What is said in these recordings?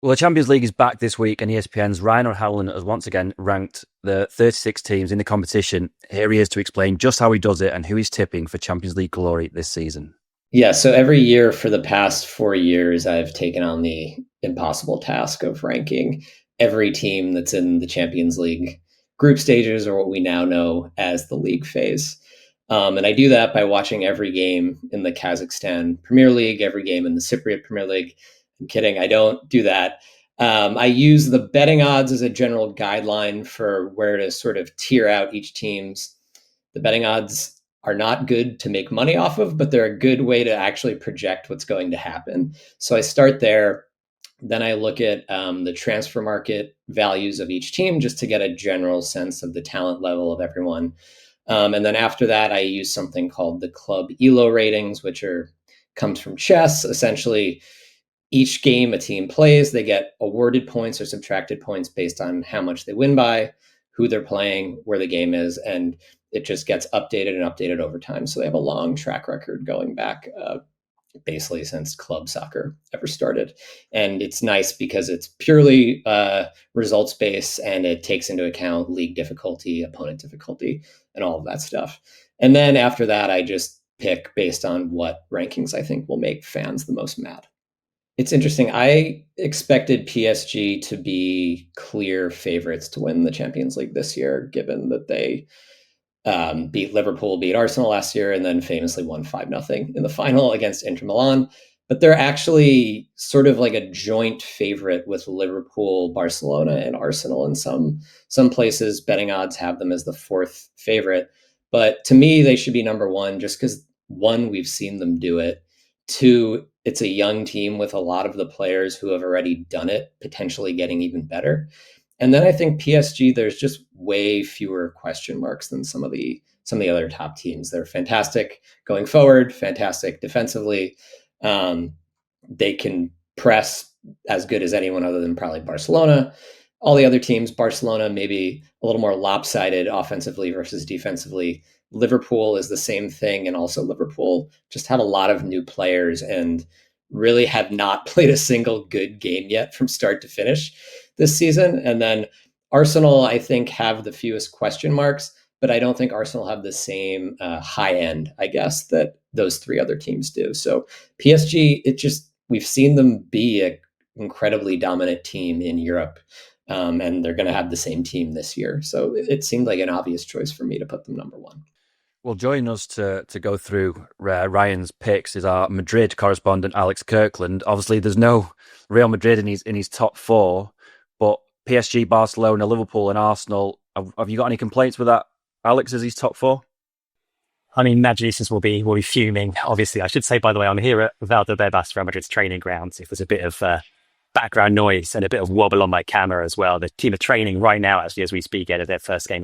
Well, the Champions League is back this week, and ESPN's Ryan O'Halloran has once again ranked the 36 teams in the competition. Here he is to explain just how he does it and who he's tipping for Champions League glory this season. Yeah, so every year for the past 4 years, I've taken on the impossible task of ranking every team that's in the Champions League group stages, or what we now know as the league phase. And I do that by watching every game in the Kazakhstan Premier League, every game in the Cypriot Premier League. I'm kidding, I don't do that. I use the betting odds as a general guideline for where to sort of tier out each team's. The betting odds are not good to make money off of, but they're a good way to actually project what's going to happen. So I start there. Then I look at the transfer market values of each team just to get a general sense of the talent level of everyone. And then after that, I use something called the club ELO ratings, which comes from chess. Essentially, each game a team plays, they get awarded points or subtracted points based on how much they win by, who they're playing, where the game is, and it just gets updated and updated over time. So they have a long track record going back basically since club soccer ever started. And it's nice because it's purely results based, and it takes into account league difficulty, opponent difficulty, and all of that stuff. And then after that, I just pick based on what rankings I think will make fans the most mad. It's interesting. I expected PSG to be clear favorites to win the Champions League this year, given that they beat Liverpool, beat Arsenal last year, and then famously won 5-0 in the final against Inter Milan. But they're actually sort of like a joint favorite with Liverpool, Barcelona, and Arsenal. In some places, betting odds have them as the fourth favorite. But to me, they should be number one, just because, one, we've seen them do it. Two, it's a young team with a lot of the players who have already done it, potentially getting even better. And then I think PSG, there's just way fewer question marks than some of the other top teams. They're fantastic going forward, fantastic defensively. They can press as good as anyone other than probably Barcelona. All the other teams, Barcelona maybe a little more lopsided offensively versus defensively. Liverpool is the same thing, and also Liverpool just have a lot of new players and really have not played a single good game yet from start to finish this season. And then Arsenal, I think, have the fewest question marks, but I don't think Arsenal have the same high end, I guess, that those three other teams do. So PSG, we've seen them be an incredibly dominant team in Europe, and they're going to have the same team this year. So it seemed like an obvious choice for me to put them number one. Well, joining us to go through Ryan's picks is our Madrid correspondent, Alex Kirkland. Obviously, there's no Real Madrid in his top four, but PSG, Barcelona, Liverpool, and Arsenal. Have you got any complaints with that, Alex, as his top four? I mean, Madridistas will be fuming. Obviously, I should say, by the way, I'm here at Valdebebas, Real Madrid's training grounds. If there's a bit of background noise and a bit of wobble on my camera as well, the team are training right now, actually, as we speak, out of their first game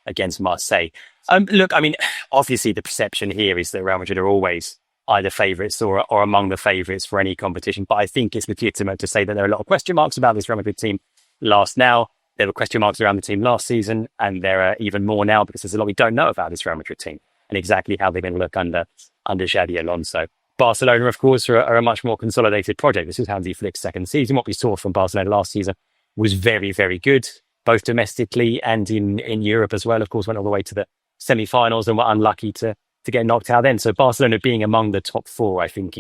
against Marseille. Look, I mean, obviously the perception here is that Real Madrid are always either favourites or among the favourites for any competition. But I think it's legitimate to say that there are a lot of question marks about this Real Madrid team. There were question marks around the team last season, and there are even more now because there's a lot we don't know about this Real Madrid team and exactly how they're going to look under Xabi Alonso. Barcelona, of course, are a much more consolidated project. This is Hansi Flick's second season. What we saw from Barcelona last season was very, very good, both domestically and in Europe as well. Of course, went all the way to the semi-finals and were unlucky to get knocked out then. So Barcelona being among the top four, I think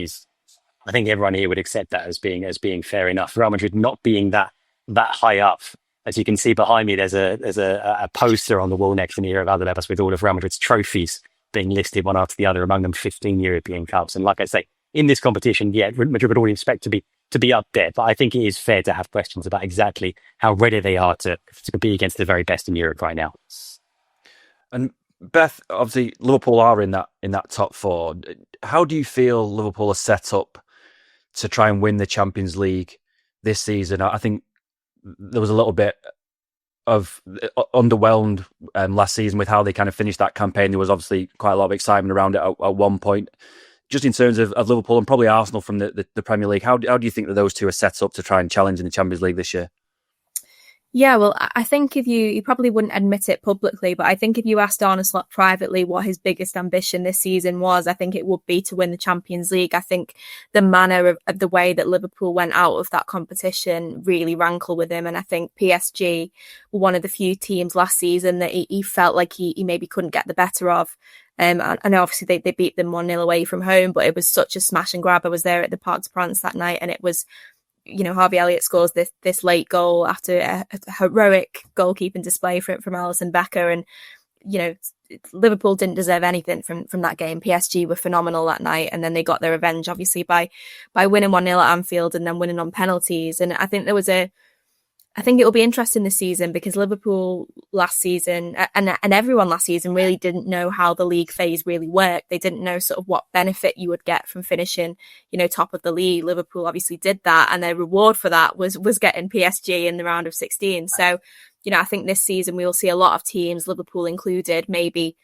everyone here would accept that as being fair enough. Real Madrid not being that high up. As you can see behind me, there's a poster on the wall next to me here at Valdebebas with all of Real Madrid's trophies being listed one after the other, among them 15 European Cups. And like I say, in this competition, yeah, Madrid would already expect to be up there. But I think it is fair to have questions about exactly how ready they are to compete against the very best in Europe right now. And Beth, obviously Liverpool are in that top four. How do you feel Liverpool are set up to try and win the Champions League this season? I think there was a little bit of underwhelmed last season with how they kind of finished that campaign. There was obviously quite a lot of excitement around it at one point. Just in terms of Liverpool and probably Arsenal from the Premier League, how do you think that those two are set up to try and challenge in the Champions League this year? Yeah, well, I think if you probably wouldn't admit it publicly, but I think if you asked Arne Slot privately what his biggest ambition this season was, I think it would be to win the Champions League. I think the manner of the way that Liverpool went out of that competition really rankled with him. And I think PSG were one of the few teams last season that he felt like he maybe couldn't get the better of. I know obviously they beat them 1-0 away from home, but it was such a smash and grab. I was there at the Parc des Princes that night, and it was, Harvey Elliott scores this late goal after a heroic goalkeeping display from Alisson Becker. And, Liverpool didn't deserve anything from that game. PSG were phenomenal that night. And then they got their revenge, obviously, by winning 1-0 at Anfield and then winning on penalties. And I think I think it will be interesting this season because Liverpool last season and everyone last season really didn't know how the league phase really worked. They didn't know sort of what benefit you would get from finishing, top of the league. Liverpool obviously did that, and their reward for that was getting PSG in the round of 16. So, I think this season we will see a lot of teams, Liverpool included, maybe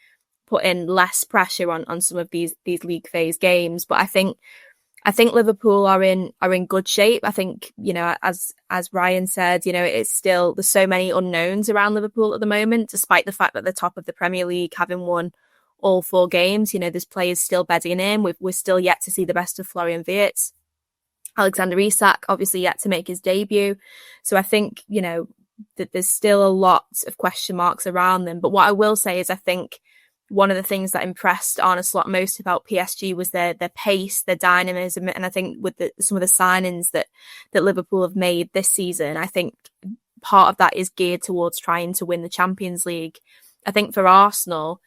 put in less pressure on some of these league phase games. But I think Liverpool are in good shape. I think, as Ryan said, it's still, there's so many unknowns around Liverpool at the moment, despite the fact that they're top of the Premier League, having won all 4 games. There's players still bedding in. We're still yet to see the best of Florian Wirtz. Alexander Isak, obviously yet to make his debut. So I think, that there's still a lot of question marks around them. But what I will say is I think one of the things that impressed Arne Slot most about PSG was their pace, their dynamism. And I think with some of the signings that Liverpool have made this season, I think part of that is geared towards trying to win the Champions League. I think for Arsenal,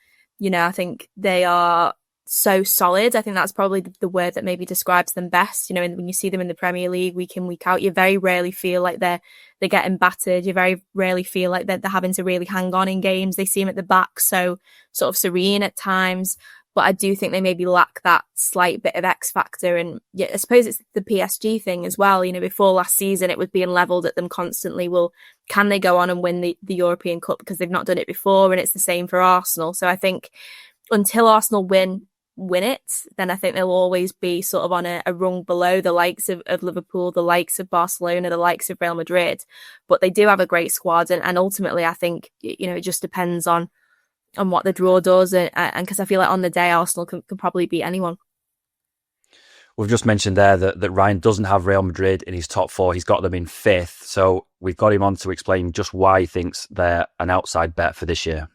I think they are so solid. I think that's probably the word that maybe describes them best. When you see them in the Premier League week in, week out, you very rarely feel like they're getting battered. You very rarely feel like they're having to really hang on in games. They seem at the back so sort of serene at times, but I do think they maybe lack that slight bit of X factor. And yeah, I suppose it's the PSG thing as well. Before last season, it was being levelled at them constantly. Well, can they go on and win the European Cup because they've not done it before? And it's the same for Arsenal. So I think until Arsenal win it, then I think they'll always be sort of on a rung below the likes of Liverpool, the likes of Barcelona, the likes of Real Madrid. But they do have a great squad, and ultimately I think it just depends on what the draw does, and because I feel like on the day Arsenal can probably beat anyone. We've just mentioned there that Ryan doesn't have Real Madrid in his top 4. He's got them in 5th. So we've got him on to explain just why he thinks they're an outside bet for this year.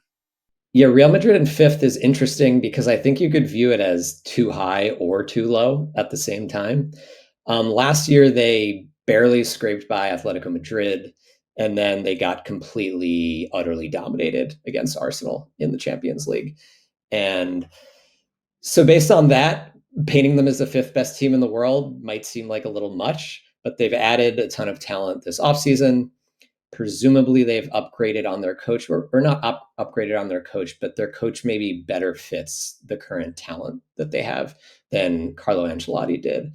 Yeah, Real Madrid in 5th is interesting because I think you could view it as too high or too low at the same time. Last year, they barely scraped by Atletico Madrid, and then they got completely, utterly dominated against Arsenal in the Champions League. And so based on that, painting them as the 5th best team in the world might seem like a little much, but they've added a ton of talent this offseason. Presumably they've upgraded on their coach, or not upgraded on their coach, but their coach maybe better fits the current talent that they have than Carlo Ancelotti did.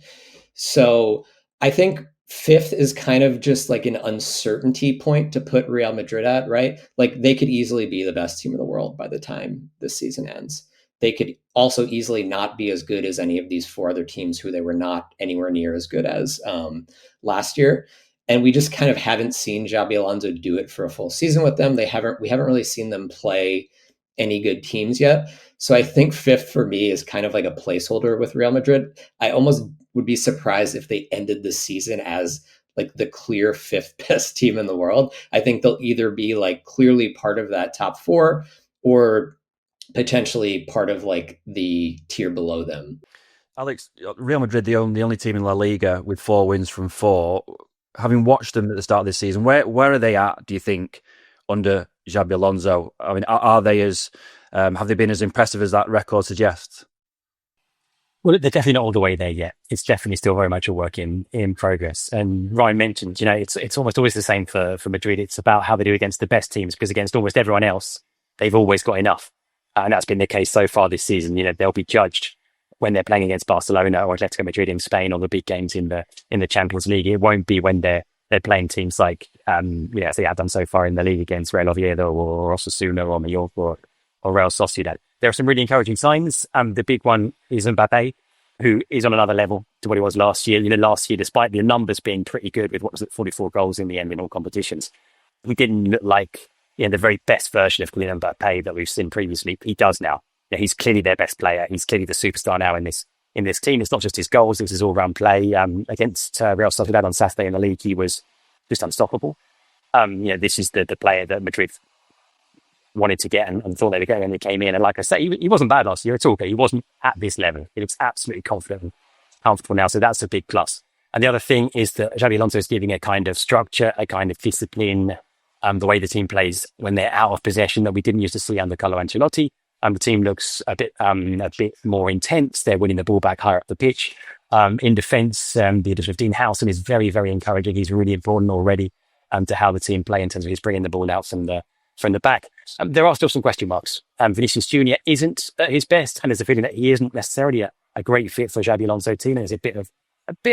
So I think 5th is kind of just like an uncertainty point to put Real Madrid at, right? Like they could easily be the best team in the world by the time this season ends. They could also easily not be as good as any of these 4 other teams who they were not anywhere near as good as last year. And we just kind of haven't seen Xabi Alonso do it for a full season with them. We haven't really seen them play any good teams yet. So I think 5th for me is kind of like a placeholder with Real Madrid. I almost would be surprised if they ended the season as like the clear 5th best team in the world. I think they'll either be like clearly part of that top 4 or potentially part of like the tier below them. Alex, Real Madrid, the only team in La Liga with 4 wins from 4. Having watched them at the start of this season, where are they at, do you think, under Xabi Alonso? I mean, are they have they been as impressive as that record suggests? Well, they're definitely not all the way there yet. It's definitely still very much a work in progress. And Ryan mentioned, it's almost always the same for Madrid. It's about how they do against the best teams, because against almost everyone else, they've always got enough. And that's been the case so far this season. They'll be judged when they're playing against Barcelona or Atletico Madrid in Spain, or the big games in the Champions League. It won't be when they're playing teams like as they have done so far in the league against Real Oviedo or Osasuna or Mallorca or Real Sociedad. There are some really encouraging signs. The big one is Mbappe, who is on another level to what he was last year. Last year, despite the numbers being pretty good with 44 goals in the end in all competitions, he didn't look like the very best version of Kylian Mbappe that we've seen previously. He does now. He's clearly their best player. He's clearly the superstar now in this team. It's not just his goals; it's his all-round play. Against Real Sociedad on Saturday in the league, he was just unstoppable. This is the player that Madrid wanted to get and thought they were getting, and he came in. And like I say, he wasn't bad last year at all. He wasn't at this level. He looks absolutely confident and comfortable now. So that's a big plus. And the other thing is that Xabi Alonso is giving a kind of structure, a kind of discipline, the way the team plays when they're out of possession that we didn't used to see under Carlo Ancelotti. The team looks a bit more intense. They're winning the ball back higher up the pitch. In defence, the addition of Dean Howson is very, very encouraging. He's really important already to how the team play in terms of his bringing the ball out from the back. There are still some question marks. Vinicius Junior isn't at his best, and there's a feeling that he isn't necessarily a great fit for Xabi Alonso team. There's a bit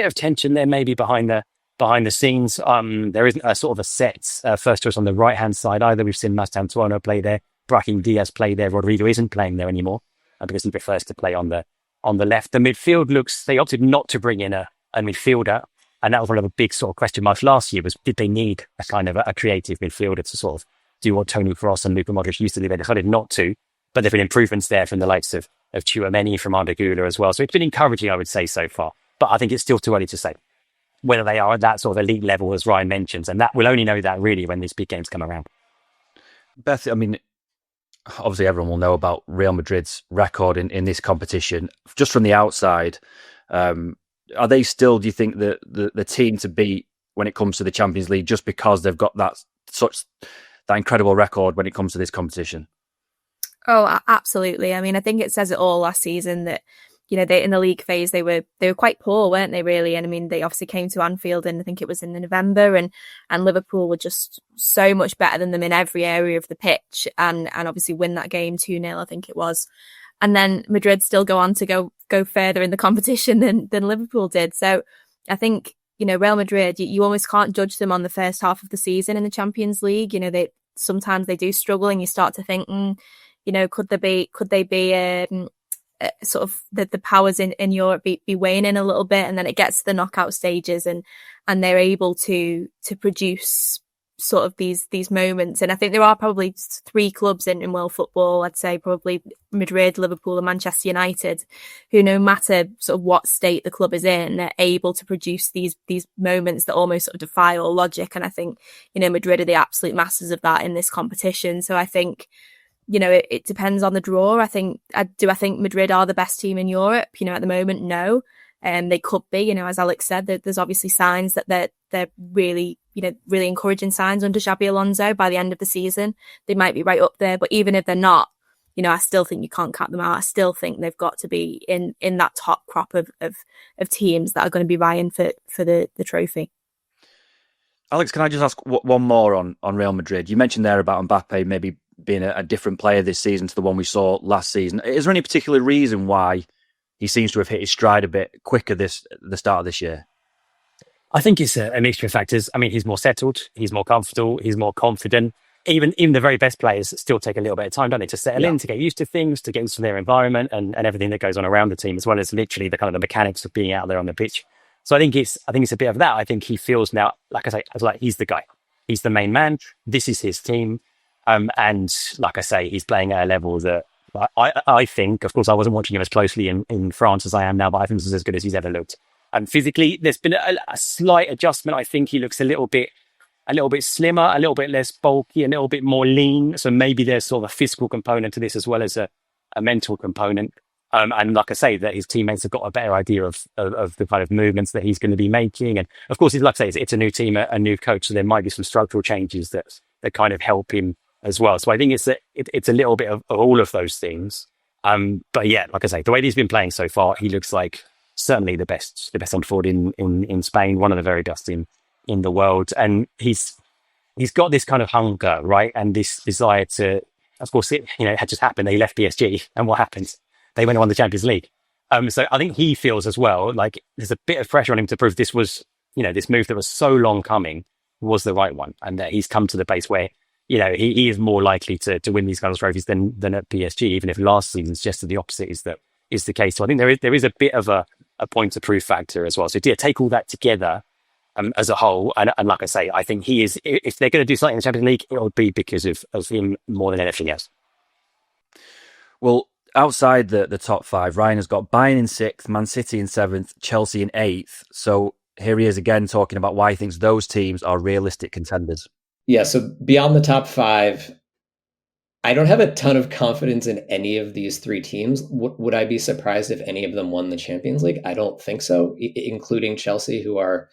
of tension there, maybe behind the scenes. There isn't a sort of a set first choice on the right hand side either. We've seen Mastantuono play there, Brahim Diaz play there. Rodrigo isn't playing there anymore because he prefers to play on the left. The midfield they opted not to bring in a midfielder. And that was one of the big sort of question marks last year was, did they need a kind of a creative midfielder to sort of do what Toni Kroos and Luka Modric used to do? They decided not to, but there have been improvements there from the likes of Tchouameni, from Arda Güler as well. So it's been encouraging, I would say, so far. But I think it's still too early to say whether they are at that sort of elite level, as Ryan mentions. And that we'll only know that really when these big games come around. Beth, I mean, obviously everyone will know about Real Madrid's record in this competition. Just from the outside, are they still, do you think, the team to beat when it comes to the Champions League, just because they've got that incredible record when it comes to this competition? Oh, absolutely. I mean, I think it says it all last season that, they in the league phase they were quite poor, weren't they, really? And I mean, they obviously came to Anfield and I think it was in November, and Liverpool were just so much better than them in every area of the pitch, and obviously win that game 2-0, I think it was. And then Madrid still go on to go further in the competition than Liverpool did. So I think, Real Madrid, you almost can't judge them on the first half of the season in the Champions League. Sometimes they do struggle, and you start to think, could they be sort of the powers in Europe be waning a little bit, and then it gets to the knockout stages and they're able to produce sort of these moments. And I think there are probably three clubs in world football, I'd say probably Madrid, Liverpool and Manchester United, who, no matter sort of what state the club is in, they're able to produce these moments that almost sort of defy all logic. And I think, Madrid are the absolute masters of that in this competition. So I think, it depends on the draw. I think Madrid are the best team in Europe? At the moment, no. They could be, as Alex said, there's obviously signs that they're really, really encouraging signs under Xabi Alonso. By the end of the season, they might be right up there. But even if they're not, I still think you can't count them out. I still think they've got to be in that top crop of teams that are going to be vying for the trophy. Alex, can I just ask one more on Real Madrid? You mentioned there about Mbappe maybe being a different player this season to the one we saw last season. Is there any particular reason why he seems to have hit his stride a bit quicker the start of this year? I think it's a mixture of factors. I mean, he's more settled, he's more comfortable, he's more confident. Even the very best players still take a little bit of time, don't they, to settle in, to get used to things, to get used to their environment and everything that goes on around the team, as well as literally the kind of the mechanics of being out there on the pitch. So I think it's a bit of that. I think he feels now, like I say, like he's the guy. He's the main man. This is his team. And like I say, he's playing at a level that I think, of course, I wasn't watching him as closely in France as I am now, but I think he's as good as he's ever looked. And physically, there's been a slight adjustment. I think he looks a little bit slimmer, a little bit less bulky, a little bit more lean. So maybe there's sort of a physical component to this as well as a mental component. And like I say, that his teammates have got a better idea of the kind of movements that he's going to be making. And of course, like I say, it's a new team, a new coach. So there might be some structural changes that kind of help him as well. So I think it's a little bit of all of those things. But yeah, like I say, the way he's been playing so far, he looks like certainly the best on forward in Spain, one of the very best in the world. And he's got this kind of hunger, right? And this desire to, of course, it had just happened. They left PSG, and what happened? They went and won the Champions League. So I think he feels as well like there's a bit of pressure on him to prove this was, this move that was so long coming was the right one, and that he's come to the base where he is more likely to win these kind of trophies than at PSG, even if last season suggested the opposite is the case. So I think there is a bit of a point to prove factor as well. So yeah, take all that together, as a whole. And like I say, I think he is, if they're going to do something in the Champions League, it'll be because of him more than anything else. Well, outside the top five, Ryan has got Bayern in sixth, Man City in seventh, Chelsea in eighth. So here he is again talking about why he thinks those teams are realistic contenders. Yeah, so beyond the top five, I don't have a ton of confidence in any of these three teams. Would I be surprised if any of them won the Champions League? I don't think so, including Chelsea, who are,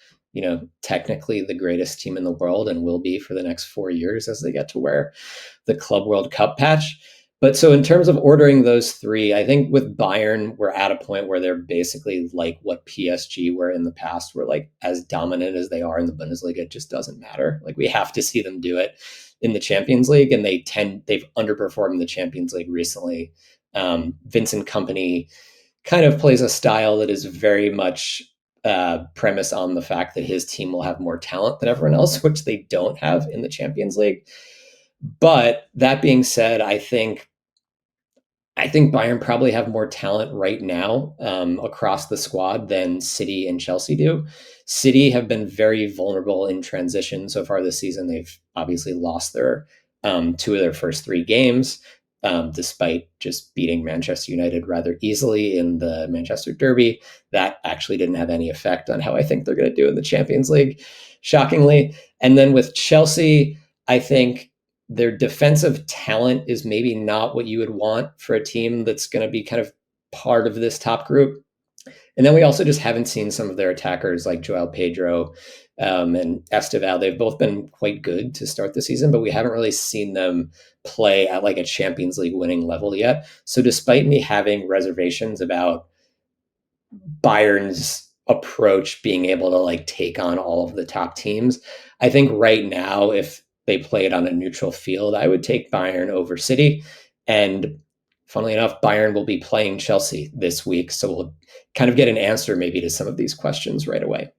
technically the greatest team in the world and will be for the next 4 years as they get to wear the Club World Cup patch. But so in terms of ordering those three, I think with Bayern, we're at a point where they're basically like what PSG were in the past, where like as dominant as they are in the Bundesliga, it just doesn't matter. Like we have to see them do it in the Champions League, and they've underperformed the Champions League recently. Vincent Kompany kind of plays a style that is very much premised on the fact that his team will have more talent than everyone else, which they don't have in the Champions League. But that being said, I think Bayern probably have more talent right now across the squad than City and Chelsea do. City have been very vulnerable in transition so far this season. They've obviously lost their two of their first three games, despite just beating Manchester United rather easily in the Manchester Derby. That actually didn't have any effect on how I think they're going to do in the Champions League, shockingly. And then with Chelsea, I think their defensive talent is maybe not what you would want for a team that's going to be kind of part of this top group. And then we also just haven't seen some of their attackers like Joao Pedro and Esteval. They've both been quite good to start the season, but we haven't really seen them play at like a Champions League winning level yet. So despite me having reservations about Bayern's approach being able to like take on all of the top teams, I think right now, if they played on a neutral field, I would take Bayern over City. And funnily enough, Bayern will be playing Chelsea this week. So we'll kind of get an answer maybe to some of these questions right away.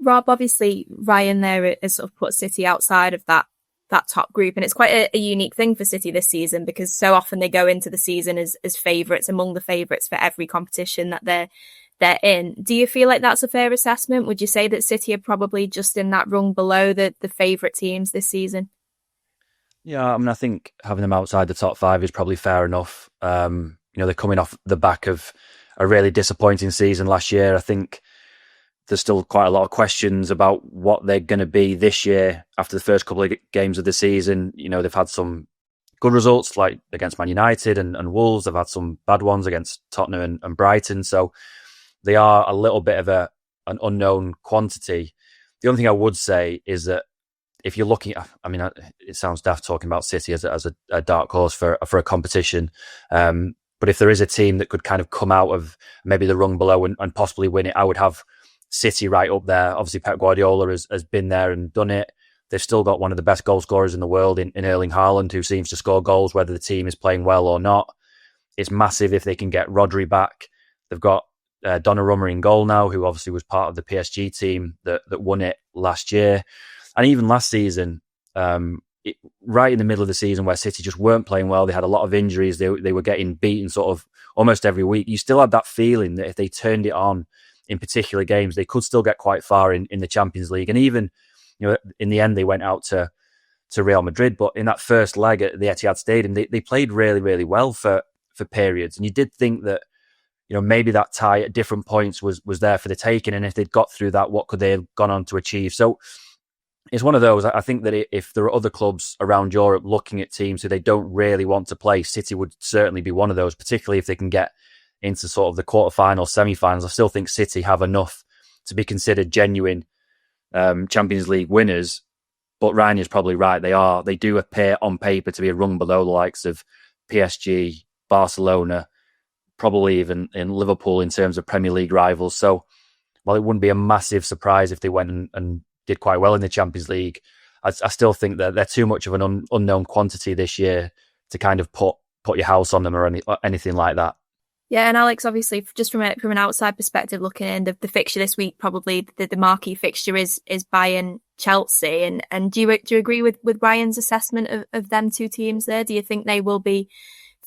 Rob, obviously Ryan there has sort of put City outside of that top group. And it's quite a unique thing for City this season, because so often they go into the season as favourites, among the favourites for every competition that they're in. Do you feel like that's a fair assessment? Would you say that City are probably just in that rung below the favourite teams this season? Yeah, I mean, I think having them outside the top five is probably fair enough. They're coming off the back of a really disappointing season last year. I think there's still quite a lot of questions about what they're going to be this year after the first couple of games of the season. They've had some good results like against Man United and Wolves. They've had some bad ones against Tottenham and Brighton. So they are a little bit of an unknown quantity. The only thing I would say is that if you're looking at, I mean, it sounds daft talking about City as a dark horse for a competition. But if there is a team that could kind of come out of maybe the rung below and possibly win it, I would have City right up there. Obviously, Pep Guardiola has been there and done it. They've still got one of the best goal scorers in the world in Erling Haaland, who seems to score goals whether the team is playing well or not. It's massive if they can get Rodri back. They've got Donnarumma in goal now, who obviously was part of the PSG team that won it last year. And even last season, right in the middle of the season where City just weren't playing well, they had a lot of injuries, they were getting beaten sort of almost every week. You still had that feeling that if they turned it on in particular games, they could still get quite far in the Champions League. And even, in the end, they went out to Real Madrid. But in that first leg at the Etihad Stadium, they played really, really well for periods. And you did think that, maybe that tie at different points was there for the taking. And if they'd got through that, what could they have gone on to achieve? So it's one of those. I think that if there are other clubs around Europe looking at teams who they don't really want to play, City would certainly be one of those, particularly if they can get into sort of the quarterfinals, semi-finals. I still think City have enough to be considered genuine Champions League winners. But Ryan is probably right. They do appear on paper to be a rung below the likes of PSG, Barcelona, probably even in Liverpool in terms of Premier League rivals. So while it wouldn't be a massive surprise if they went and did quite well in the Champions League, I still think that they're too much of an unknown quantity this year to kind of put your house on them or anything like that. Yeah, and Alex, obviously, just from an outside perspective looking in, the fixture this week, probably the marquee fixture is Bayern Chelsea. And do you agree with Ryan's assessment of them two teams there? Do you think they will be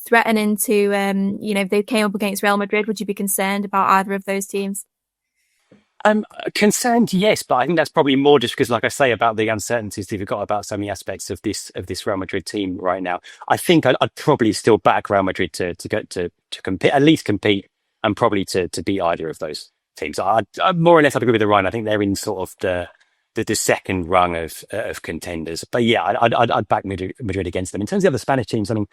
threatening to, if they came up against Real Madrid, would you be concerned about either of those teams? Concerned, yes, but I think that's probably more just because, like I say, about the uncertainties that we've got about so many aspects of this Real Madrid team right now. I think I'd probably still back Real Madrid to go to compete, at least compete, and probably to beat either of those teams. I more or less I'd agree with Ryan. I think they're in sort of the second rung of contenders. But yeah, I'd back Madrid against them. In terms of the other Spanish teams, I mean,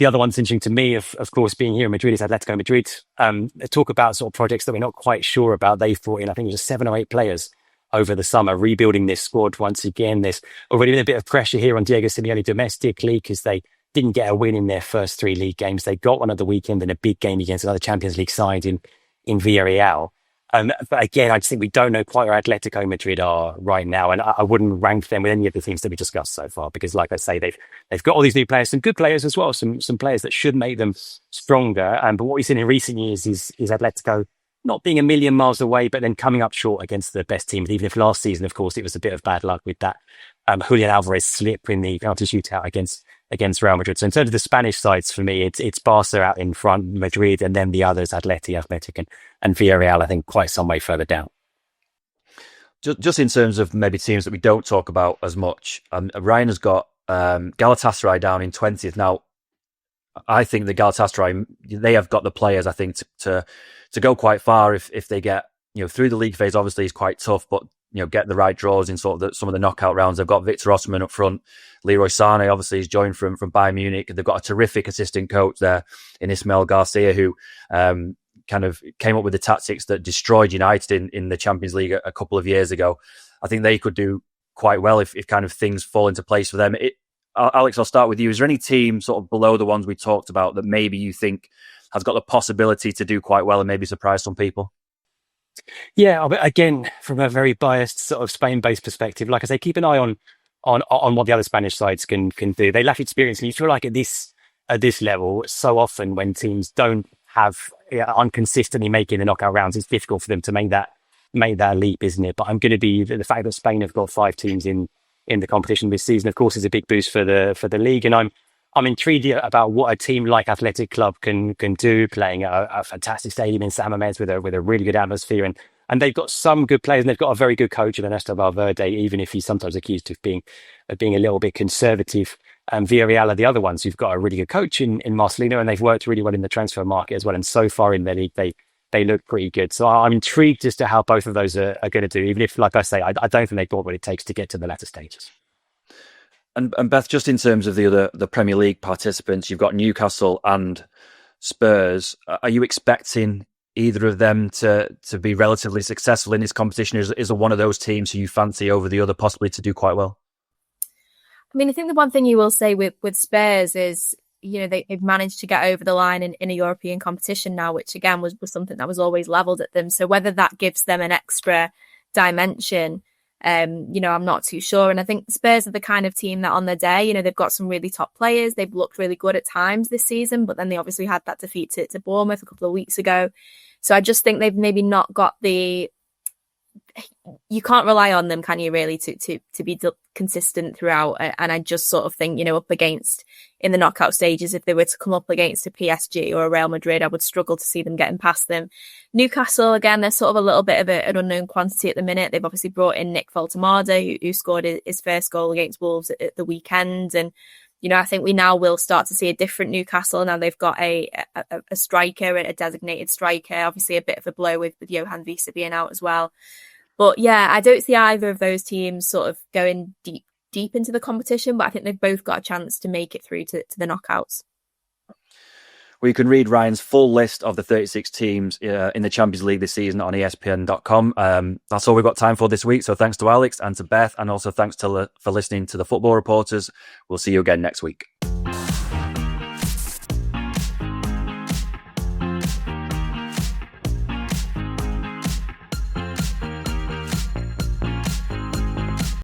the other one that's interesting to me, of course, being here in Madrid, is Atletico Madrid. They talk about sort of projects that we're not quite sure about. They've brought in, I think it was 7 or 8 players over the summer, rebuilding this squad once again. There's already been a bit of pressure here on Diego Simeone domestically because they didn't get a win in their first 3 league games. They got one at the weekend in a big game against another Champions League side in Villarreal. But again, I just think we don't know quite where Atletico Madrid are right now, and I wouldn't rank them with any of the teams that we discussed so far because, like I say, they've got all these new players, some good players as well, some players that should make them stronger. But what we've seen in recent years is Atletico not being a million miles away, but then coming up short against the best teams. Even if last season, of course, it was a bit of bad luck with that Julian Alvarez slip in the penalty shootout against Real Madrid. So in terms of the Spanish sides, for me, it's Barca out in front, Madrid, and then the others, Athletic and Villarreal, I think, quite some way further down. Just in terms of maybe teams that we don't talk about as much, Ryan has got Galatasaray down in 20th. Now, I think the Galatasaray, they have got the players, I think, to go quite far if they get, through the league phase. Obviously, is quite tough, but get the right draws in sort of some of the knockout rounds. They've got Victor Osimhen up front. Leroy Sané, obviously, is joined from Bayern Munich. They've got a terrific assistant coach there in Ismael Garcia, who kind of came up with the tactics that destroyed United in the Champions League a couple of years ago. I think they could do quite well if kind of things fall into place for them. Alex, I'll start with you. Is there any team sort of below the ones we talked about that maybe you think has got the possibility to do quite well and maybe surprise some people? Yeah, again, from a very biased sort of Spain-based perspective, like I say, keep an eye on what the other Spanish sides can do. They lack experience, and you feel like at this level, so often when teams don't have unconsistently making the knockout rounds, it's difficult for them to make that leap, isn't it? But I'm going to be the fact that Spain have got 5 teams in the competition this season, of course, is a big boost for the league, and I'm intrigued about what a team like Athletic Club can do, playing a fantastic stadium in San Mamés with a really good atmosphere, and they've got some good players, and they've got a very good coach in Ernesto Valverde, even if he's sometimes accused of being a little bit conservative. And Villarreal are the other ones who've got a really good coach in Marcelino, and they've worked really well in the transfer market as well. And so far in their league, they look pretty good. So I'm intrigued as to how both of those are going to do, even if, like I say, I don't think they've got what it takes to get to the latter stages. And Beth, just in terms of the Premier League participants, you've got Newcastle and Spurs. Are you expecting either of them to be relatively successful in this competition? Is one of those teams who you fancy over the other possibly to do quite well? I mean, I think the one thing you will say with Spurs is, they've managed to get over the line in a European competition now, which again was something that was always levelled at them. So whether that gives them an extra dimension, I'm not too sure. And I think Spurs are the kind of team that on their day, they've got some really top players. They've looked really good at times this season, but then they obviously had that defeat to Bournemouth a couple of weeks ago. So I just think they've maybe not got you can't rely on them, can you, really, to be consistent throughout? And I just sort of think, up against in the knockout stages, if they were to come up against a PSG or a Real Madrid, I would struggle to see them getting past them. Newcastle, again, they're sort of a little bit of an unknown quantity at the minute. They've obviously brought in Nick Voltemade, who scored his first goal against Wolves at the weekend. And, I think we now will start to see a different Newcastle. Now they've got a striker, a designated striker, obviously a bit of a blow with Johan Visa being out as well. But yeah, I don't see either of those teams sort of going deep into the competition, but I think they've both got a chance to make it through to the knockouts. Well, you can read Ryan's full list of the 36 teams in the Champions League this season on ESPN.com. That's all we've got time for this week. So thanks to Alex and to Beth, and also thanks for listening to the Football Reporters. We'll see you again next week.